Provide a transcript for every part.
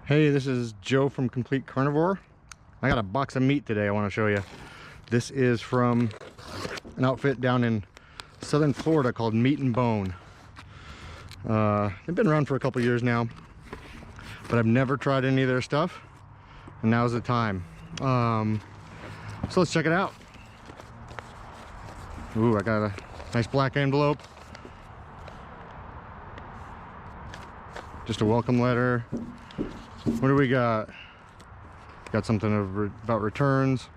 Hey, this is Joe from Complete Carnivore. I got a box of meat today I want to show you. This is from an outfit down in southern Florida called Meat and Bone. They've been around for a couple years now, but I've never tried any of their stuff, and now's the time. So let's check it out. Ooh, I got a nice black envelope. Just a welcome letter. What do we got? Got something about returns.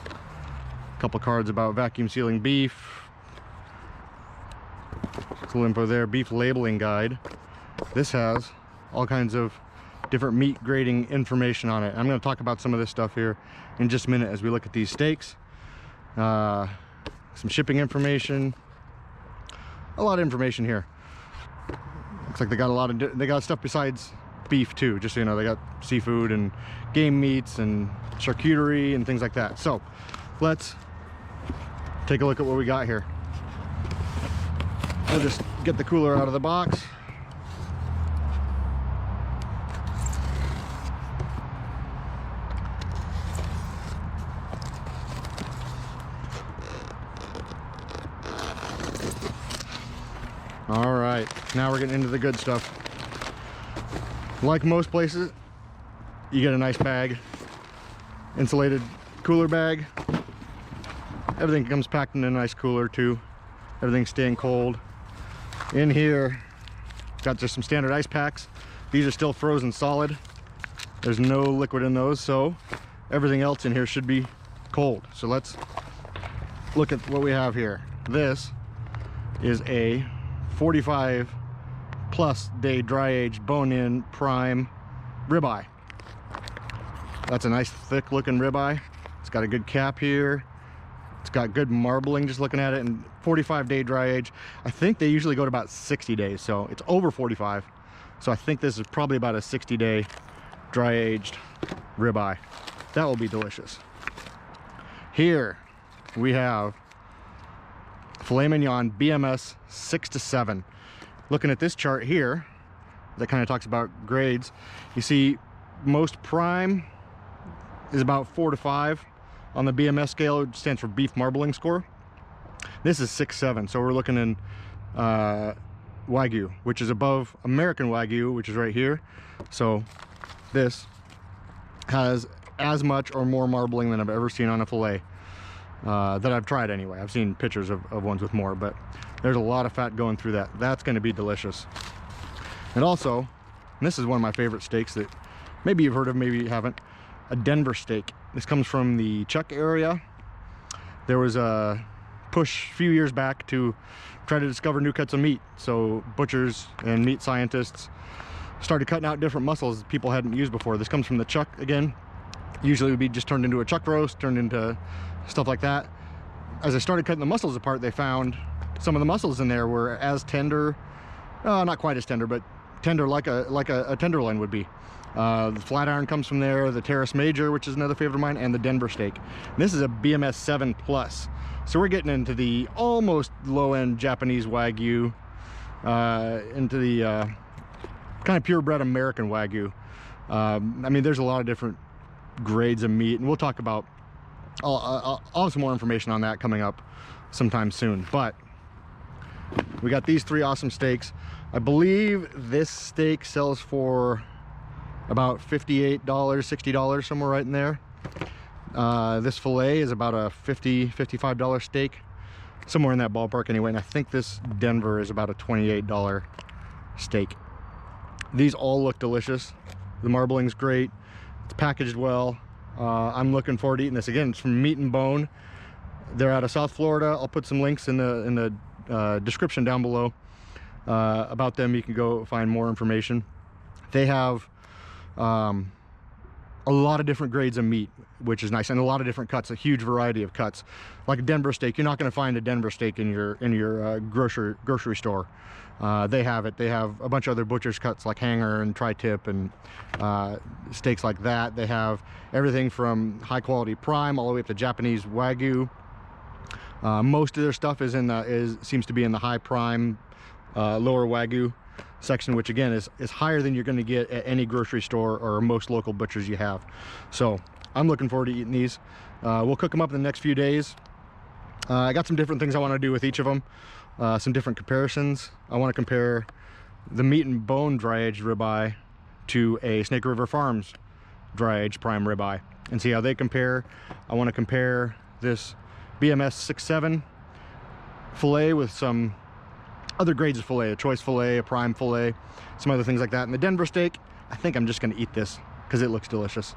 A couple cards about vacuum sealing beef. A little info there. Beef labeling guide. This has all kinds of different meat grading information on it. I'm going to talk about some of this stuff here in just a minute as we look at these steaks. Some shipping information. A lot of information here. Looks like they got a lot of they got stuff besides beef too, just so you know. They got seafood and game meats and charcuterie and things like that. So let's take a look at what we got here. I'll just get the cooler out of the box. All right, now we're getting into the good stuff. Like most places, you get a nice bag, insulated cooler bag. Everything comes packed in a nice cooler too. Everything's staying cold. In here, got just some standard ice packs. These are still frozen solid. There's no liquid in those, so everything else in here should be cold. So let's look at what we have here. This is a 45 plus day dry aged bone-in prime ribeye. That's a nice thick looking ribeye. It's got a good cap here. It's got good marbling just looking at it, and 45-day dry age. I think they usually go to about 60 days, so it's over 45. So I think this is probably about a 60-day dry aged ribeye. That will be delicious. Here we have Filet Mignon BMS 6 to 7. Looking at this chart here that kind of talks about grades, you see most prime is about 4 to 5 on the BMS scale, which stands for beef marbling score. This is 6-7, so we're looking in Wagyu, which is above American Wagyu, which is right here. So this has as much or more marbling than I've ever seen on a filet. That I've tried anyway. I've seen pictures of ones with more, but there's a lot of fat going through that. That's going to be delicious. And also, and this is one of my favorite steaks that maybe you've heard of, maybe you haven't, a Denver steak. This comes from the Chuck area. There was a push a few years back to try to discover new cuts of meat. So butchers and meat scientists started cutting out different muscles people hadn't used before. This comes from the Chuck again. Usually it would be just turned into a chuck roast, turned into stuff like that. As I started cutting the muscles apart, they found some of the muscles in there were as tender, not quite as tender, but tender like a tenderloin would be. The flat iron comes from there, the Terrace Major, which is another favorite of mine, and the Denver steak. And this is a BMS 7 plus. So we're getting into the almost low-end Japanese Wagyu, into the kind of purebred American Wagyu. I mean, there's a lot of different grades of meat, and we'll talk about I'll have some more information on that coming up sometime soon. But we got these three awesome steaks. I believe this steak sells for about $58, $60, somewhere right in there. This filet is about a $50, $55 steak, somewhere in that ballpark anyway. And I think this Denver is about a $28 steak. These all look delicious. The marbling's great. It's packaged well. I'm looking forward to eating this. Again, it's from Meat and Bone. They're out of South Florida. I'll put some links in the description down below about them. You can go find more information. They have a lot of different grades of meat, which is nice, and a lot of different cuts, a huge variety of cuts. Like a Denver steak, you're not going to find a Denver steak in your grocery store. They have it. They have a bunch of other butcher's cuts like hanger and tri-tip and steaks like that. They have everything from high quality prime all the way up to Japanese Wagyu. Most of their stuff is seems to be in the high prime, lower Wagyu section, which again is higher than you're going to get at any grocery store or most local butchers you have. So I'm looking forward to eating these. We'll cook them up in the next few days. I got some different things I want to do with each of them, some different comparisons. I want to compare the meat and bone dry aged ribeye to a Snake River Farms dry aged prime ribeye and see how they compare. I want to compare this BMS 6-7 filet with some other grades of filet, a choice filet, a prime filet, some other things like that. And the Denver steak, I think I'm just going to eat this because it looks delicious.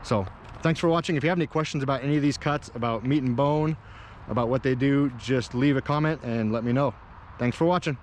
So thanks for watching. If you have any questions about any of these cuts, about meat and bone, about what they do, just leave a comment and let me know. Thanks for watching.